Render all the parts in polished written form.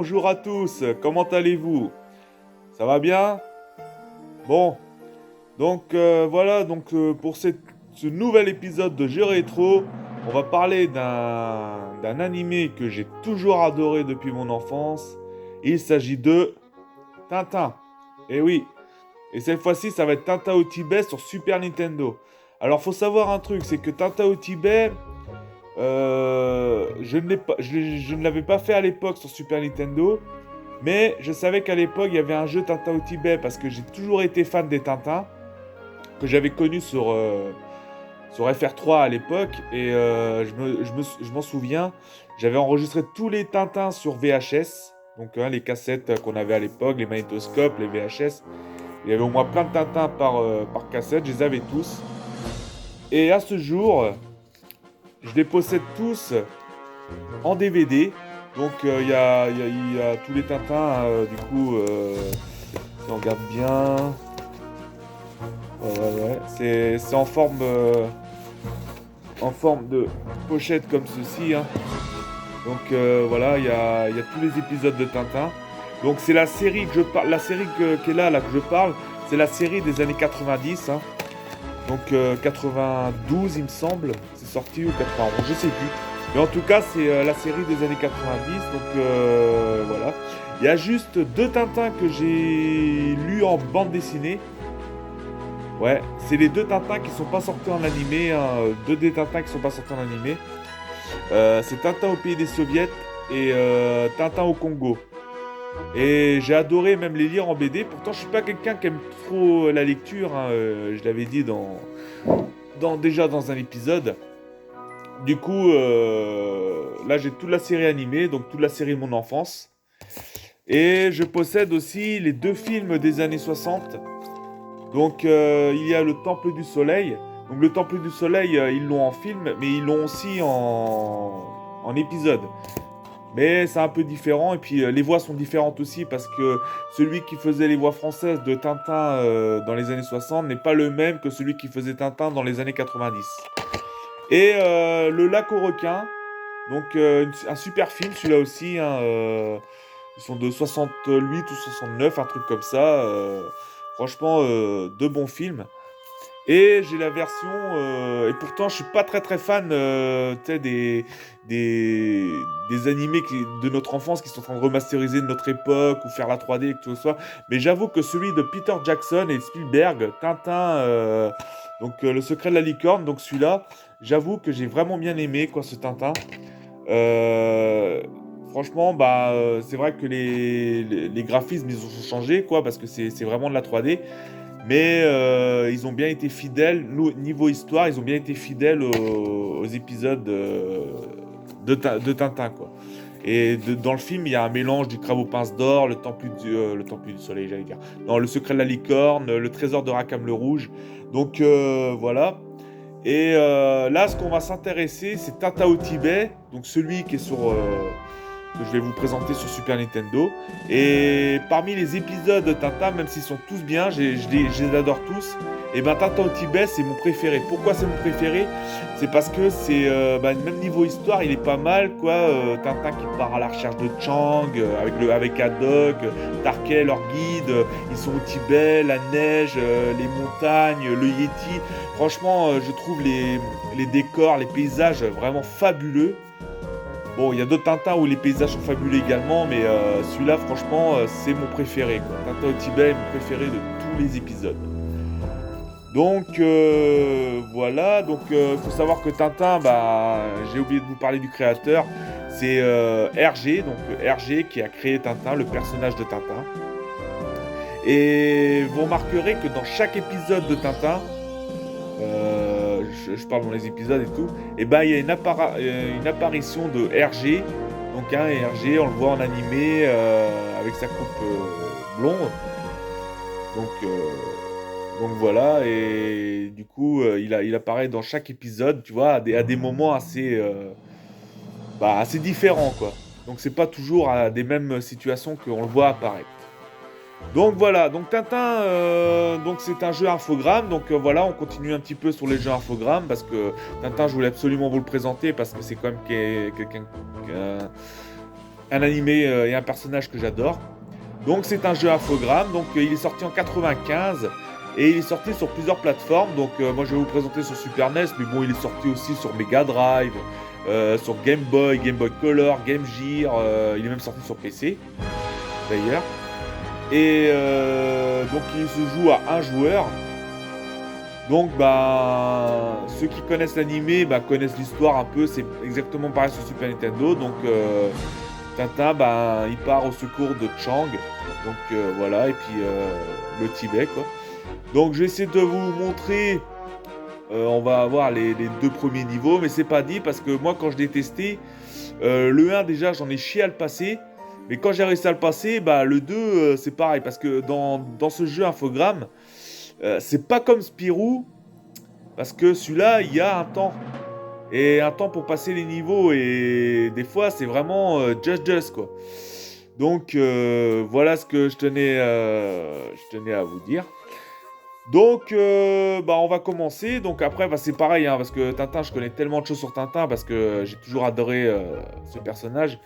bonjour à tous, comment allez-vous? Ça va bien? Bon, voilà, pour ce nouvel épisode de Jeux Rétro, on va parler d'un animé que j'ai toujours adoré depuis mon enfance. Il s'agit de Tintin. Et oui, et cette fois-ci, ça va être Tintin au Tibet sur Super Nintendo. Alors, faut savoir un truc, c'est que Tintin au Tibet, je ne l'avais pas fait à l'époque sur Super Nintendo, mais je savais qu'à l'époque, il y avait un jeu Tintin au Tibet parce que j'ai toujours été fan des Tintins, que j'avais connu sur FR3 à l'époque, et je m'en souviens, j'avais enregistré tous les Tintins sur VHS, donc les cassettes qu'on avait à l'époque, les magnétoscopes, les VHS. Il y avait au moins plein de Tintins par cassette, je les avais tous. Et à ce jour, je les possède tous en DVD. Donc il y a tous les Tintins, si on regarde bien, ouais. C'est en forme de pochette comme ceci, hein. Donc il y a tous les épisodes de Tintin. Donc c'est la série que je parle, qui est là que je parle, c'est la série des années 90, hein. Donc 92 il me semble, c'est sorti, ou 91, je sais plus. Mais en tout cas c'est la série des années 90, donc voilà. Il y a juste deux Tintins que j'ai lus en bande dessinée. Ouais, c'est les deux Tintins qui sont pas sortis en animé, hein, deux des Tintins qui sont pas sortis en animé. C'est Tintin au pays des soviets et Tintin au Congo. Et j'ai adoré même les lire en BD. Pourtant, je suis pas quelqu'un qui aime trop la lecture, hein, je l'avais dit déjà dans un épisode. Du coup, là j'ai toute la série animée, donc toute la série de mon enfance. Et je possède aussi les deux films des années 60. Donc il y a le Temple du Soleil. Donc le Temple du Soleil, ils l'ont en film, mais ils l'ont aussi en épisode. Mais c'est un peu différent, et puis les voix sont différentes aussi, parce que celui qui faisait les voix françaises de Tintin dans les années 60 n'est pas le même que celui qui faisait Tintin dans les années 90. Et Le Lac aux requins, donc un super film celui-là aussi, hein, ils sont de 68 ou 69, un truc comme ça. Franchement, deux bons films. Et j'ai la version, et pourtant je suis pas très fan, tu sais, des, des animés de notre enfance qui sont en train de remasteriser de notre époque ou faire la 3D, que ce soit. Mais j'avoue que celui de Peter Jackson et Spielberg, Tintin, Le Secret de la Licorne, donc celui-là, j'avoue que j'ai vraiment bien aimé, quoi, ce Tintin. Euh, Franchement, c'est vrai que les graphismes, ils ont changé, quoi, parce que c'est vraiment de la 3D. Mais ils ont bien été fidèles, niveau histoire, ils ont bien été fidèles aux épisodes de Tintin, quoi. Et dans le film, il y a un mélange du Crabe aux pinces d'or, le Temple du Soleil, j'allais dire. Non, le Secret de la Licorne, le Trésor de Rackham le Rouge. Donc voilà. Et là, ce qu'on va s'intéresser, c'est Tintin au Tibet, donc celui qui est que je vais vous présenter sur Super Nintendo. Et parmi les épisodes de Tintin, même s'ils sont tous bien, je les adore tous, et ben Tintin au Tibet, c'est mon préféré. Pourquoi c'est mon préféré? C'est parce que c'est même niveau histoire, il est pas mal, quoi. Tintin qui part à la recherche de Chang, avec Haddock, Tarquet, leur guide, ils sont au Tibet, la neige, les montagnes, le Yéti. Franchement, je trouve les décors, les paysages vraiment fabuleux. Bon, il y a d'autres Tintins où les paysages sont fabuleux également, mais celui-là, franchement, c'est mon préféré, quoi. Tintin au Tibet est mon préféré de tous les épisodes. Donc, voilà. Donc, faut savoir que Tintin, j'ai oublié de vous parler du créateur. C'est Hergé, donc Hergé qui a créé Tintin, le personnage de Tintin. Et vous remarquerez que dans chaque épisode de Tintin, je parle dans les épisodes et tout, et il y a une apparition de Hergé. Donc Hergé, on le voit en animé avec sa coupe blonde. Donc, voilà, et du coup il apparaît dans chaque épisode, tu vois, à des moments assez différents, quoi. Donc c'est pas toujours à des mêmes situations qu'on le voit apparaître. Donc voilà, donc Tintin, donc c'est un jeu infogramme, donc voilà, on continue un petit peu sur les jeux infogrammes, parce que Tintin, je voulais absolument vous le présenter, parce que c'est quand même quelqu'un un animé et un personnage que j'adore. Donc c'est un jeu infogramme, donc il est sorti en 95 et il est sorti sur plusieurs plateformes. Donc moi je vais vous présenter sur Super NES, mais bon il est sorti aussi sur Mega Drive, sur Game Boy, Game Boy Color, Game Gear, il est même sorti sur PC d'ailleurs. Et donc il se joue à un joueur. Donc bah ceux qui connaissent l'animé connaissent l'histoire un peu, c'est exactement pareil sur Super Nintendo. Donc Tintin il part au secours de Chang. Donc voilà, et puis le Tibet quoi. Donc je vais essayer de vous montrer, on va avoir les deux premiers niveaux, mais c'est pas dit parce que moi quand je l'ai testé, le 1 déjà j'en ai chié à le passer. Mais quand j'ai réussi à le passer, le 2 c'est pareil parce que dans ce jeu infogramme, c'est pas comme Spirou, parce que celui-là, il y a un temps. Et un temps pour passer les niveaux. Et des fois, c'est vraiment just quoi. Donc, voilà ce que je tenais à vous dire. Donc, on va commencer. Donc après, c'est pareil, hein, parce que Tintin, je connais tellement de choses sur Tintin, parce que j'ai toujours adoré ce personnage.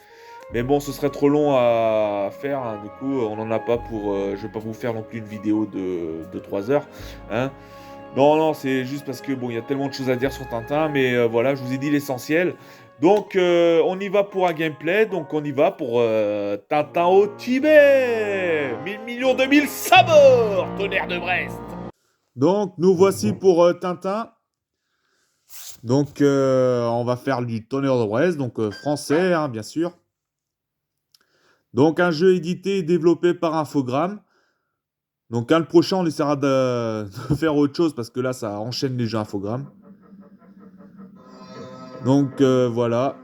Mais bon, ce serait trop long à faire, hein, du coup, on n'en a pas pour... je vais pas vous faire non plus une vidéo de 3 heures, hein. Non, c'est juste parce que, bon, il y a tellement de choses à dire sur Tintin, mais voilà, je vous ai dit l'essentiel. Donc, on y va pour un gameplay, donc on y va pour Tintin au Tibet 1000 millions de 1000 sabords, tonnerre de Brest. Donc, nous voici pour Tintin. Donc, on va faire du tonnerre de Brest, donc français, hein, bien sûr. Donc un jeu édité et développé par Infogrames. Donc le prochain on essaiera de faire autre chose parce que là ça enchaîne les jeux Infogrames. Donc voilà.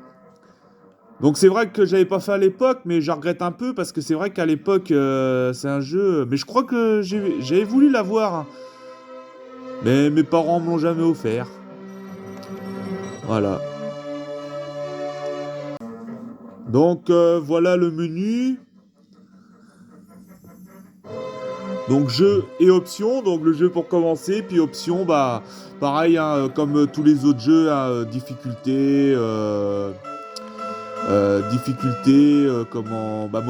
Donc c'est vrai que j'avais pas fait à l'époque, mais je regrette un peu parce que c'est vrai qu'à l'époque c'est un jeu. Mais je crois que j'avais voulu l'avoir, hein. Mais mes parents me l'ont jamais offert. Voilà. Donc voilà le menu. Donc jeu et options, donc le jeu pour commencer, puis options, pareil, hein, comme tous les autres jeux, hein, difficulté, mot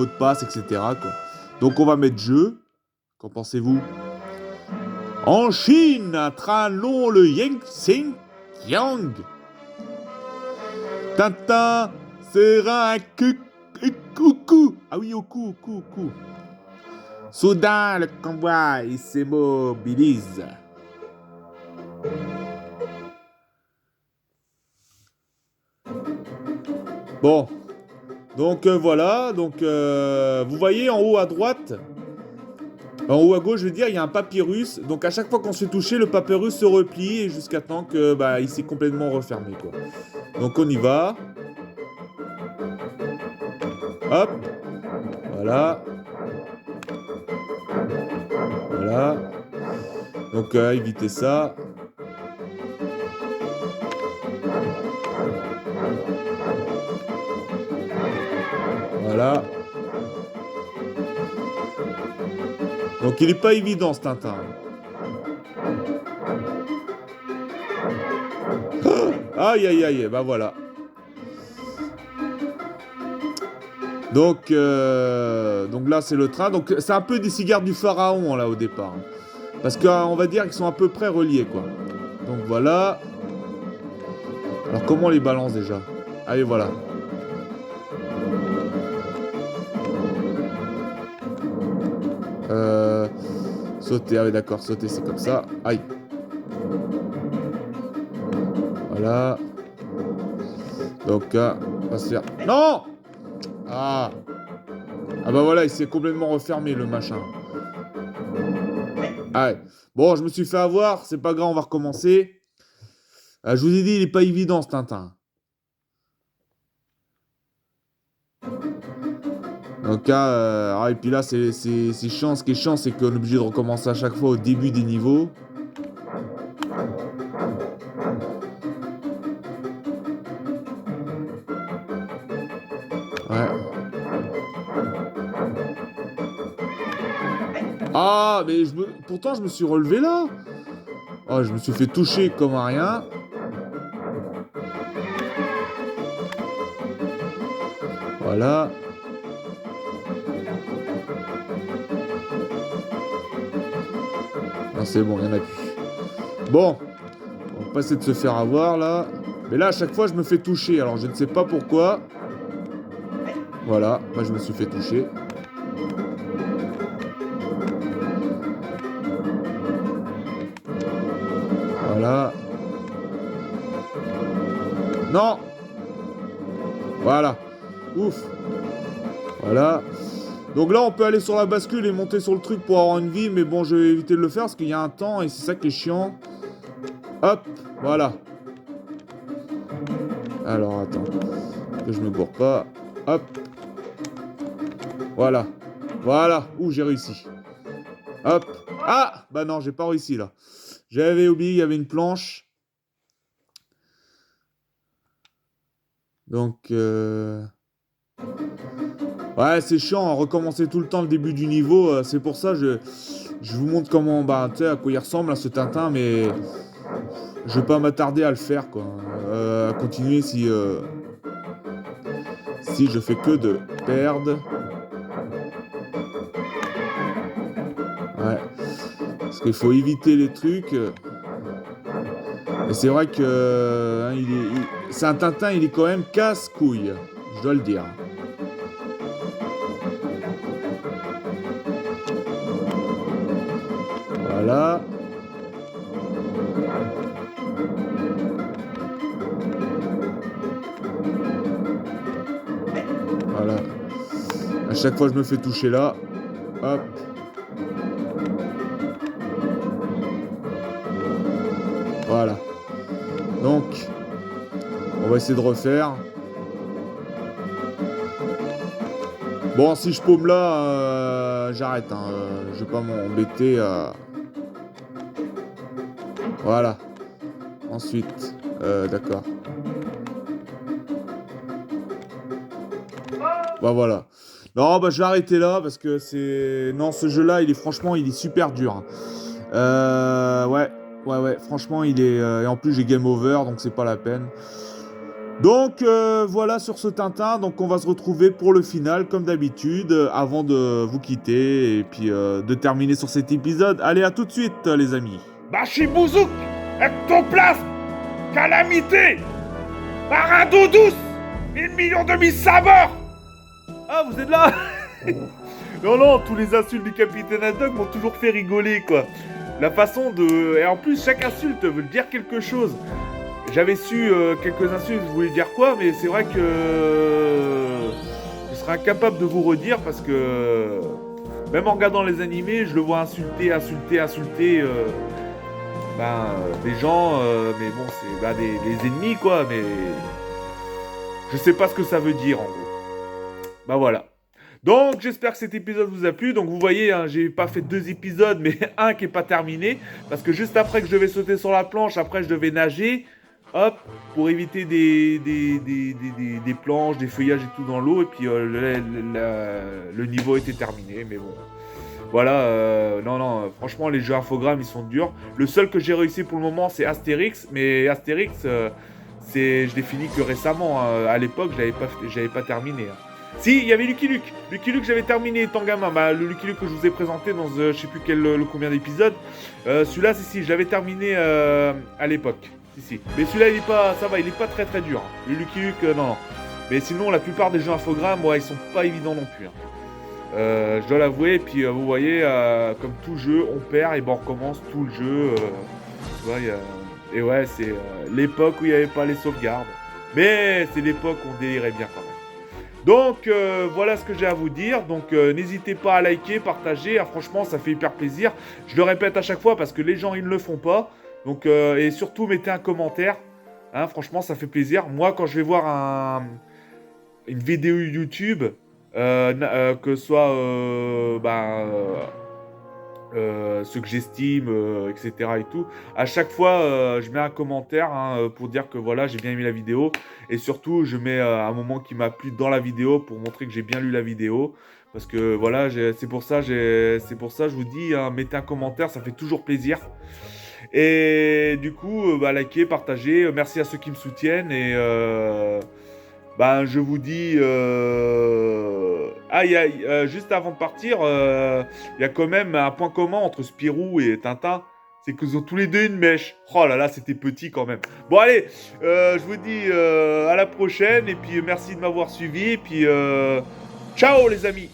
de passe, etc. quoi. Donc on va mettre jeu, qu'en pensez-vous? En Chine, un train long le Yangtze Yang. Tintin sera un coucou. Ah oui, au cou. Soudain, le convoi, il s'immobilise. Bon. Donc voilà. Donc vous voyez en haut à droite, en haut à gauche, je veux dire, il y a un papyrus. Donc à chaque fois qu'on se fait toucher, le papyrus se replie et jusqu'à temps que il s'est complètement refermé quoi. Donc on y va. Hop. Voilà. Voilà. Donc évitez ça. Voilà. Donc il est pas évident ce Tintin. Aïe aïe aïe, voilà. Donc là c'est le train. Donc c'est un peu des cigares du pharaon là au départ. Parce qu'on va dire qu'ils sont à peu près reliés quoi. Donc voilà. Alors comment on les balance déjà? Allez voilà. Sauter, ah oui d'accord, sauter c'est comme ça. Aïe. Voilà. Donc on va se faire... Non! Ah voilà, il s'est complètement refermé le machin. Allez. Bon, je me suis fait avoir, c'est pas grave, on va recommencer. Je vous ai dit, il est pas évident ce Tintin. Donc et puis là c'est chiant, ce qui est chiant c'est qu'on est obligé de recommencer à chaque fois au début des niveaux. Ouais. Ah mais pourtant je me suis relevé là. Oh je me suis fait toucher comme un rien. Voilà. c'est bon, il n'y en a plus. Bon, on va pas essayer de se faire avoir, là. Mais là, à chaque fois, je me fais toucher. Alors, je ne sais pas pourquoi. Voilà, moi, je me suis fait toucher. Voilà. Non! Voilà. Ouf. Voilà. Donc là, on peut aller sur la bascule et monter sur le truc pour avoir une vie. Mais bon, je vais éviter de le faire parce qu'il y a un temps et c'est ça qui est chiant. Hop. Voilà. Alors, attends. Que je me gourre pas. Hop. Voilà. Voilà. Ouh, j'ai réussi. Hop. Ah! Bah non, j'ai pas réussi là. J'avais oublié, il y avait une planche. Donc, ouais, c'est chiant, recommencer tout le temps le début du niveau. C'est pour ça, je vous montre comment, bah, tu sais, à quoi il ressemble, à ce Tintin, mais je vais pas m'attarder à le faire, quoi. À continuer si je fais que de perdre. Ouais. Parce qu'il faut éviter les trucs. Et c'est vrai que c'est un Tintin, il est quand même casse-couille. Je dois le dire. Voilà. Voilà. À chaque fois, je me fais toucher là. Hop. Voilà. Donc, on va essayer de refaire. Bon, si je paume là, j'arrête. Hein. Je vais pas m'embêter à... Voilà. Ensuite, d'accord. Bah voilà. Non, bah je vais arrêter là parce que c'est... Non, ce jeu-là, franchement, il est super dur. Ouais. Ouais. Franchement, il est... Et en plus, j'ai game over, donc c'est pas la peine. Donc voilà sur ce Tintin, donc on va se retrouver pour le final comme d'habitude avant de vous quitter et puis de terminer sur cet épisode. Allez, à tout de suite les amis. Bachibouzouk, ectoplasme, calamité, marin d'eau douce, 1000 millions de mille saveurs. Ah, vous êtes là? Non, tous les insultes du Capitaine Haddock m'ont toujours fait rigoler, quoi. La façon de... Et en plus, chaque insulte veut dire quelque chose. J'avais su quelques insultes, je voulais dire quoi, mais c'est vrai que je serais incapable de vous redire parce que même en regardant les animés, je le vois insulter des gens, mais bon, c'est des ennemis quoi, mais je sais pas ce que ça veut dire en gros. Bah voilà. Donc j'espère que cet épisode vous a plu. Donc vous voyez, hein, j'ai pas fait 2 épisodes, mais un qui est pas terminé parce que juste après que je devais sauter sur la planche, après je devais nager. Hop, pour éviter des planches, des feuillages et tout dans l'eau. Et puis le niveau était terminé. Mais bon, voilà. Non, franchement, les jeux infogrammes, ils sont durs. Le seul que j'ai réussi pour le moment, c'est Astérix. Mais Astérix, je l'ai fini que récemment. Hein. À l'époque, j'avais pas terminé. Hein. Si, il y avait Lucky Luke. Lucky Luke, j'avais terminé étant gamin. Bah, le Lucky Luke que je vous ai présenté dans je sais plus combien d'épisodes. Celui-là, si, je l'avais terminé à l'époque. Si. Mais celui-là, il est pas, ça va, il est pas très très dur. Hein. Le Lucky Luke, non. Mais sinon, la plupart des jeux infogrammes, ouais, ils sont pas évidents non plus. Hein. Je dois l'avouer. Et puis, vous voyez, comme tout jeu, on perd et ben on recommence tout le jeu. Tu vois, et ouais, c'est l'époque où il n'y avait pas les sauvegardes. Mais c'est l'époque où on délirait bien quand même. Donc voilà ce que j'ai à vous dire. Donc n'hésitez pas à liker, partager. Ah, franchement, ça fait hyper plaisir. Je le répète à chaque fois parce que les gens ils ne le font pas. Donc et surtout mettez un commentaire. Hein, franchement, ça fait plaisir. Moi, quand je vais voir une vidéo YouTube, que ce soit ceux que j'estime, etc. et tout. À chaque fois, je mets un commentaire pour dire que voilà, j'ai bien aimé la vidéo. Et surtout, je mets un moment qui m'a plu dans la vidéo pour montrer que j'ai bien lu la vidéo. Parce que voilà, c'est pour ça, je vous dis, hein, mettez un commentaire, ça fait toujours plaisir. Et du coup, likez, partagez. Merci à ceux qui me soutiennent. Et je vous dis... juste avant de partir, il y a quand même un point commun entre Spirou et Tintin. C'est qu'ils ont tous les deux une mèche. Oh là là, c'était petit quand même. Bon allez, je vous dis à la prochaine. Et puis merci de m'avoir suivi. Et puis ciao les amis.